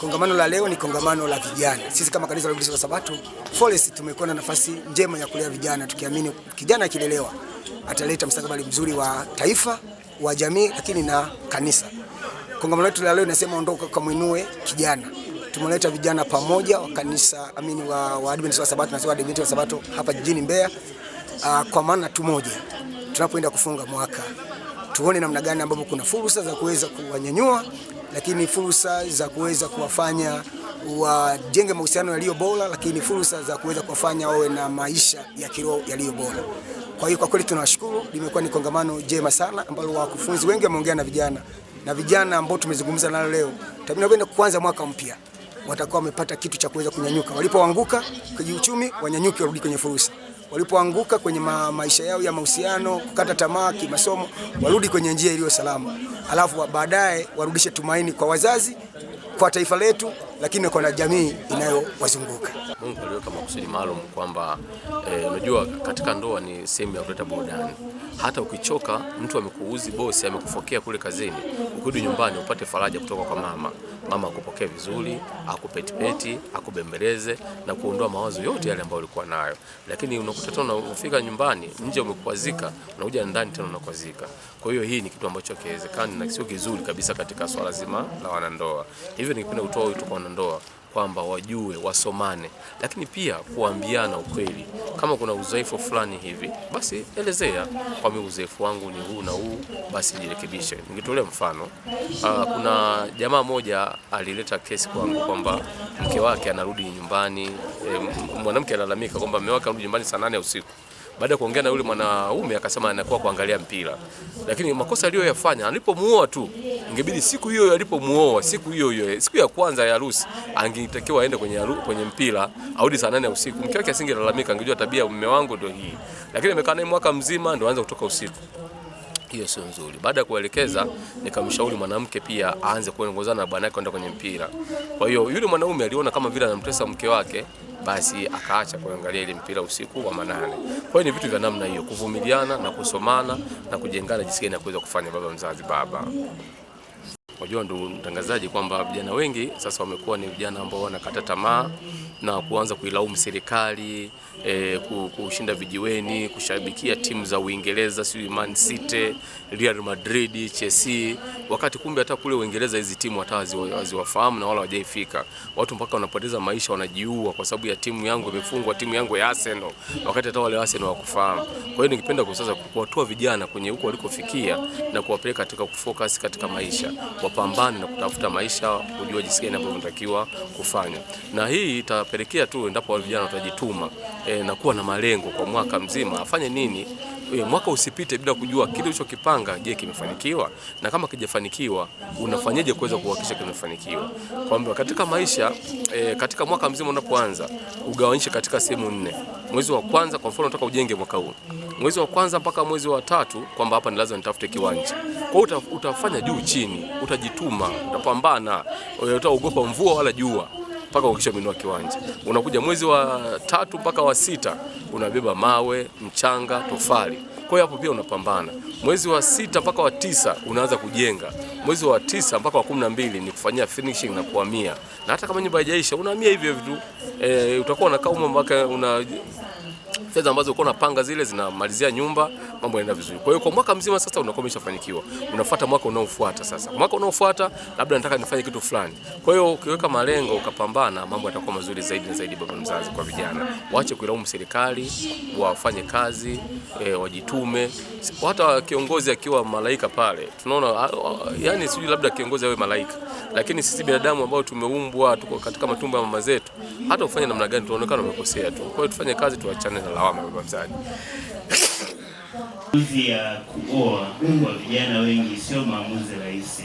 Kongamano la leo ni kongamano la vijana. Sisi kama kanisa la Waadventista wa Sabato Forest tumekuwa na nafasi njema ya kulea vijana, tukiamini kijana akilelewa ataleta mustakabali mzuri wa taifa, wa jamii, lakini na kanisa. Kongamano letu la leo linasema ondoka kamuinue kijana. Tumeleta vijana pamoja wa kanisa wa Waadventista wa Sabato na Waadventista wa Sabato hapa jijini Mbeya, kwa maana tu moja. Tunapoenda kufunga mwaka, tuone namna gani ambapo kuna fursa za kuweza kuwanyanyua, lakini fursa za kuweza kuwafanya wajenge mahusiano yaliyo bora, lakini fursa za kuweza kuwafanya wawe na maisha ya kiroho yaliyo bora. Kwa hiyo kwa kweli tunawashukuru, limekuwa ni kongamano jema sana ambalo wakufunzi wengi wameongea na vijana ambao tumezungumza nao leo. Tunapoenda kuanza mwaka mpya, watakuwa wamepata kitu cha kuweza kunyanyuka. Walipoanguka kwenye uchumi, wanyanyuke warudi kwenye fursa. Walipoanguka kwenye maisha yao ya mahusiano, kukata tamaa kimasomo, warudi kwenye njia iliyo salama. Alafu baadaye warudishe tumaini kwa wazazi, kwa taifa letu, lakini kwa jamii inayowazunguka. Mungu aliweka makusudi maalum kwamba unajua katika ndoa ni sehemu ya kuleta burudani. Hata ukichoka, mtu amekuuzi, bosi amekufokea kule kazini, ukirudi nyumbani upate faraja kutoka kwa mama. Mama akupokee vizuri, akupetipeti, akubembeleze na kuondoa mawazo yote yale ambayo ulikuwa nayo. Lakini unakuta tena unafika nyumbani, nje umekwazika, unakuja ndani tena unakwazika. Kwa hiyo hii ni kitu ambacho kiwezekani na sio kizuri kabisa katika swala zima la wanandoa. Hivyo nikipenda kutoa wito kwa wanandoa kwamba wajue, wasomane, lakini pia kuambiana ukweli. Kama kuna uzoefu fulani hivi, basi elezea, kwa mimi uzoefu wangu ni huu na huu, basi jirekebishe. Ningetolea mfano, kuna jamaa moja alileta kesi kwangu kwamba mke wake anarudi nyumbani, mwanamke analalamika kwamba mume wake anarudi nyumbani saa 8 usiku. Baada ya kuongea na yule mwanaume akasema anakuwa kuangalia mpira. Lakini makosa aliyoyafanya alipomuoa tu, ingebidi siku hiyo alipomuoa, siku ya kwanza ya harusi, angetakiwa aende kwenye mpira, arudi saa 8 usiku. Mke wake asingelalamika, angejua tabia ya mume wangu ndio hii. Lakini amekaa naye mwaka mzima ndio aanza kutoka usiku. Hiyo sio nzuri. Baada ya kuelekeza, nikamshauri mwanamke pia aanze kuongozana na bwana yake kwenda kwenye mpira. Kwa hiyo yule mwanaume aliona kama vile anamtesa mke wake, basi akaacha kuangalia ile mpira usiku wa manane. Kwa hiyo ni vitu vya namna hiyo, kuvumiliana na kusomana na kujengana jinsi gani ya kuweza kufanya baba mzazi baba. Unajua ndugu mtangazaji kwamba vijana wengi sasa wamekuwa ni vijana ambao wanakata tamaa na kuanza kuilaumu serikali, kushinda vijiweni, kushabikia timu za Uingereza, sio Man City, Real Madrid, Chelsea, wakati kumbe hata kule Uingereza hizi timu hata haziwafahamu na wala hawajaifika. Watu mpaka wanapoteza maisha, wanajiua kwa sababu ya timu yangu imefungwa, timu yangu ya Arsenal, wakati hata wale Arsenal hawakufahamu. Kwa hiyo nikipenda kwa sasa kuwatoa vijana kwenye huko walikofikia na kuwapeleka katika kufocus katika maisha, wapambane na kutafuta maisha, kujua jinsi gani ambavyo wanatakiwa kufanya. Na hii itapelekea tu endapo wale vijana watajituma na kuwa na malengo kwa mwaka mzima, afanye nini, mwaka usipite bila kujua kile ulichokipanga, je, kimefanikiwa? Na kama kijafanikiwa, unafanyaje kuweza kuhakikisha kimefanikiwa? Kwamba katika maisha, katika mwaka mzima unapoanza, ugawanyishe katika sehemu 4. Mwezi wa kwanza, kwa mfano unataka ujenge mwaka huu, mwezi wa kwanza mpaka mwezi wa 3, kwamba hapa ni lazima nitafute kiwanja. Kwa hiyo utafanya juu chini, utajituma, utapambana, utaogopa mvua wala jua mpaka ukisha minua kiwanja. Unakuja mwezi wa 3 mpaka wa 6, unabeba mawe, mchanga, tofali. Kwa hiyo hapo pia unapambana. Mwezi wa 6 mpaka wa 9 unaanza kujenga. Mwezi wa 9 mpaka wa 12 ni kufanyia finishing na kuhamia. Na hata kama nyumba haijaisha, unahamia hivyo vitu. Utakuwa unakaa mpaka fedha ambazo uko unapanga zile zinamalizia nyumba, mambo yanaenda vizuri. Kwa hiyo kwa mwaka mzima sasa unakuwa umeshafanikiwa. Unafuata mwaka unaofuata sasa. Mwaka unaofuata labda nataka nifanye kitu fulani. Kwa hiyo ukiweka malengo ukapambana, mambo yatakuwa mazuri zaidi na zaidi baba mzazi kwa vijana. Waache kuilaumu serikali, wafanye kazi, wajitume. Hata kiongozi akiwa malaika pale, tunaona yani sijui labda kiongozi awe malaika. Lakini sisi binadamu ambao tumeumbwa tuko katika matumbo ya mama zetu, hata ufanye namna gani tunaonekana umekosea tu. Kwa hiyo tufanye kazi, tuachane na lawama baba mzazi. Maamuzi ya kuoa kwa vijana wengi sio maamuzi rahisi.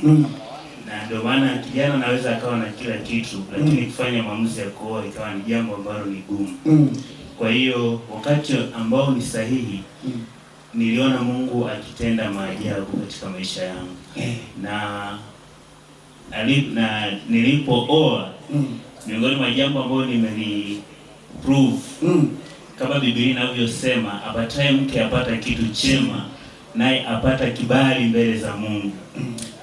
Na ndio maana kijana anaweza akawa na kila kitu, lakini kufanya maamuzi ya kuoa ikawa ni jambo ambalo ni gumu. Kwa hiyo wakati ambao ni sahihi, niliona Mungu akitenda maajabu katika maisha yangu. Na nilipooa, miongoni mwa jambo ambalo prove kama Biblia inavyosema, apataye mke apata kitu chema, naye apata kibali mbele za Mungu.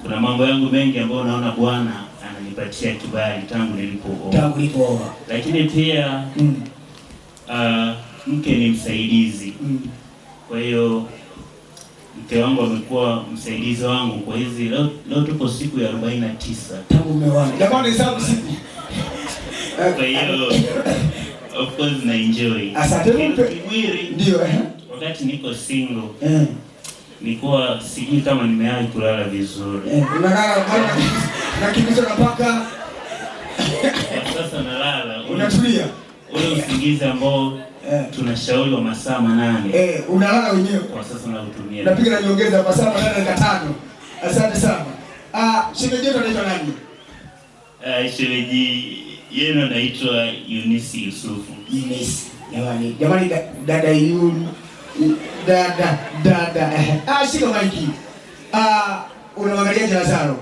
Kuna mambo yangu mengi ambayo naona Bwana ananipa kunipatia kibali tangu nilipooa. Lakini pia mke ni msaidizi. Kwa hiyo mke wangu amekuwa msaidizi wangu kwa hizi leo tupo siku ya 49 tangu umeoa. Jamani hesabu siku. Kwa hiyo of course na enjoy. Asante Kimwili ndio wakati niko single. Nilikuwa sijui kama nimewahi kulala vizuri. Unalala bwana na kibizo na paka. Sasa nalala. Unatulia. Ule usingizi ambao tunashauri wa masaa 8. Unalala wenyewe. Kwa sasa nautumia. Napiga na nyongeza masaa 8 na 5. Asante sana. Shemeji yetu anaitwa nani? Shemeji yenu anaitwa Eunice Yusufu. Eunice. Jamani dada yule. Dada. Shika maiki. Unamwangalia Lazaro.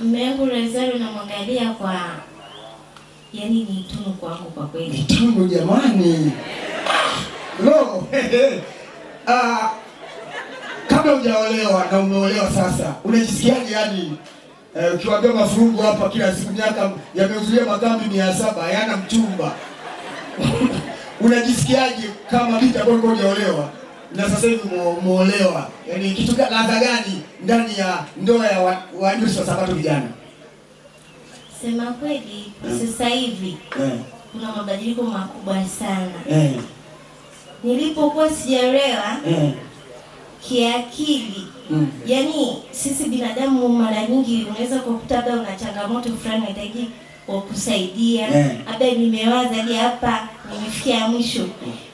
Mungu Lazaro namwangalia kwa yani ni tunu kwangu kwa kweli. Ni tunu jamani. No. Kabla hujaolewa na umeolewa sasa, unajisikiaje yani? Ukiwaambia mafungu hapa kila siku miaka yamehudhuria makambi 700 hayana mchumba. Unajisikiaje kama binti ambaye hujaolewa na sasa hivi umeolewa? Yaani kitu ladha gani ndani ya ndoa ya waadventista wa Sabato vijana? Sema kweli sasa hivi kuna mabadiliko makubwa sana. Nilipokuwa sijaolewa kiakili yani sisi binadamu mara nyingi unaweza kukuta labda una changamoto fulani unahitaji kukusaidia, labda nimewaza hadi hapa nimefikia mwisho,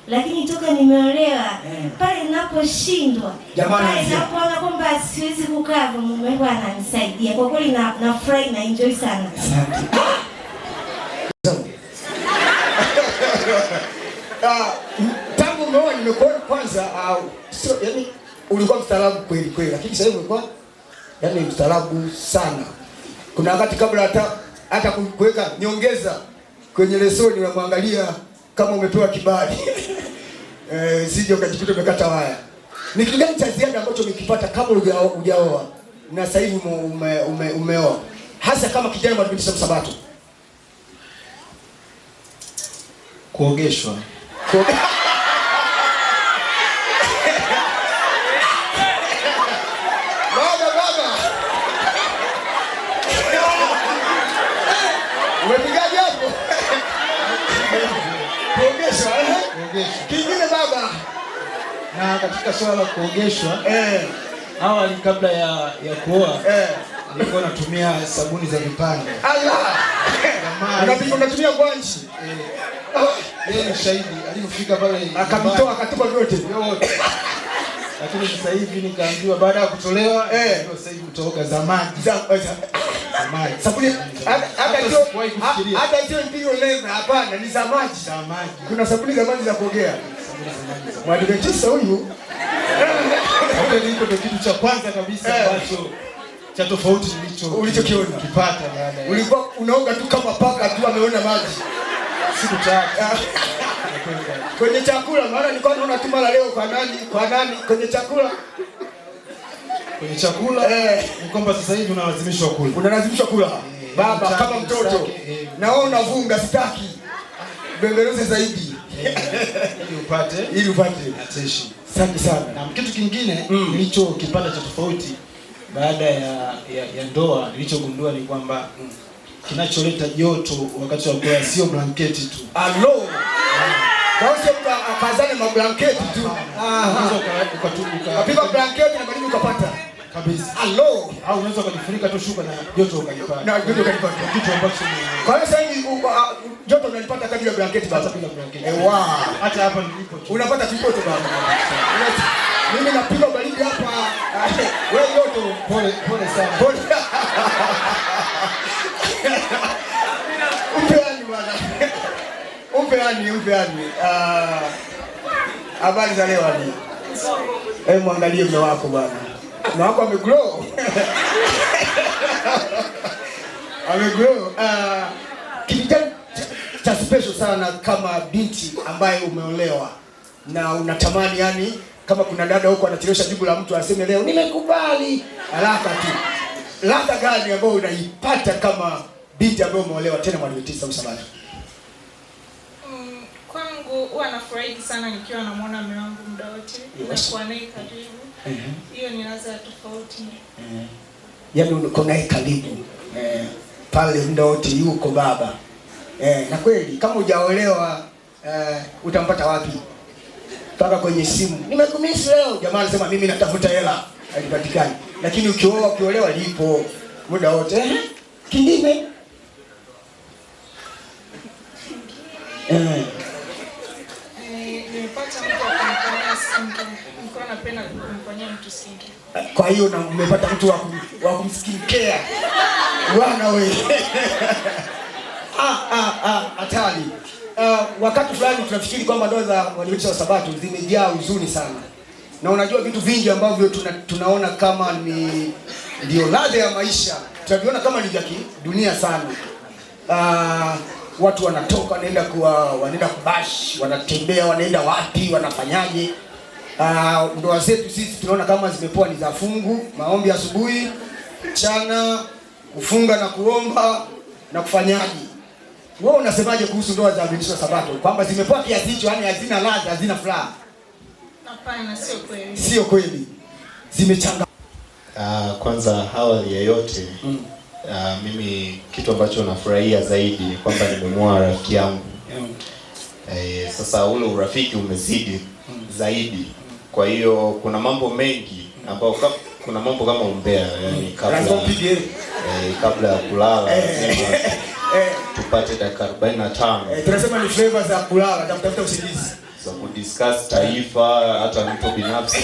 lakini toka nimeolewa pale ninaposhindwa, pale ninapoona kwamba siwezi kukaa, mume wangu ananisaidia. Kwa kweli nafurahi na enjoy sana. Tangu umeoa nimekuona kwanza sio yani ulikuwa mstaarabu kweli kweli, lakini sasa hivi ulikuwa yani mstaarabu sana. Kuna wakati kabla hata kuweka nyongeza kwenye lesoni unamwangalia kama umepewa kibali. Sije ukajikuta umekata waya. Ni kitu gani cha ziada ambacho umekipata kabla hujaoa na sasa hivi umeoa? Hasa kama kijana wa Adventista Sabato. Kuogeshwa. Baba. Umepigaje hapo? Kuogeshwa. Kingine baba. Na katika swala la kuogeshwa, awali kabla ya kuoa, nilikuwa natumia sabuni za vipande. Allah. Unatumia kwanchi. Yeye ni shahidi, alipofika pale akamtoa akatupa vyote. Lakini sasa hivi nikaambiwa baada ya kutolewa sasa hivi kutoka za maji. Sabuni hata sio mpiro leza, hapana, ni za maji. Kuna sabuni za maji za kuogea. Mwadventista huyu ndio kitu cha kwanza kabisa ambacho cha tofauti ulichokiona kipata baada. Ulikuwa unaoga tu kama paka tu ameona maji. Siku tatu. Kwenye chakula maana nilikuwa naona tu mara leo kwa nani kwenye chakula. Kwenye chakula ni kwamba sasa hivi unalazimishwa kula. Unalazimishwa kula. Baba kama mtoto. Naona vunga sitaki. Bembeleze zaidi. Ili upate attention. Asante sana. Na kitu kingine nilichokipata cha tofauti baada ya ndoa nilichogundua ni kwamba kinacholeta joto wakati wa kuoa sio blanketi tu. Allo. Kwa sababu akazana mablanketi tu. Ukapiga blanketi na bado ukapata kabisa. Allo. Au unaweza kujifunika tu shuka na joto ukalipata. Na joto ukalipata. Kitu ambacho kwa hiyo sasa hivi joto unalipata kabla blanketi baba. Bila blanketi. Hata hapa nilipo tu. Unapata kipoto baba. Mimi napiga baridi hapa. Wewe joto pole sana. Pole. Upeani bwana. Upeani. Habari za leo ni. Muangalie mume wako bwana. Mume wako amegrow. Amegrow. Kitu cha special sana kama binti ambaye umeolewa na unatamani yani kama kuna dada huko anachelewesha jibu la mtu aseme leo nimekubali haraka tu. ladha gani ambayo unaipata kama binti ambaye umeolewa tena Mwadventista wa Sabato? Kwangu huwa nafurahi sana nikiwa namuona mume wangu muda wote na kuwa naye karibu. Hiyo ni ladha tofauti. Yaani uko naye karibu. Pale muda wote yuko baba. Na kweli kama hujaolewa utampata wapi? Paka kwenye simu. Nimekumisi leo. Jamaa anasema mimi natafuta hela. Haipatikani. Lakini ukiolewa lipo muda wote. Kingine nimepata mtu wa kunifanyia skincare. Nilikuwa napenda kumfanyia mtu skincare. Kwa hiyo na umepata mtu wa kumskincare. Bwana wewe. Hatari. Wakati fulani tunafikiri kwamba ndoa za Waadventista wa Sabato zimejaa huzuni sana. Na unajua vitu vingi ambavyo tunaona kama ni ndio ladha ya maisha, tunaviona kama ni vya dunia sana. Watu wanatoka wanaenda kubash, wanatembea, wanaenda wapi, wanafanyaje? Ndoa zetu sisi tunaona kama zimepoa ni za fungu, maombi asubuhi, mchana, kufunga na kuomba na kufanyaje? Wewe unasemaje kuhusu ndoa za Waadventista wa Sabato? Kwamba zimepoa kiasi hicho, yani hazina ladha, hazina furaha? Hapana, sio kweli. Sio kweli. Zimechanga. Kwanza awali ya yote mimi kitu ambacho nafurahia zaidi kwamba nimemwoa rafiki yangu. Sasa ule urafiki umezidi zaidi. Kwa hiyo kuna mambo mengi ambayo kuna mambo kama umbea, yani kabla ya kulala lazima tupate dakika 45. Tunasema ni flavor za kulala, za kutafuta usingizi. So kudiscuss taifa, hata mtu binafsi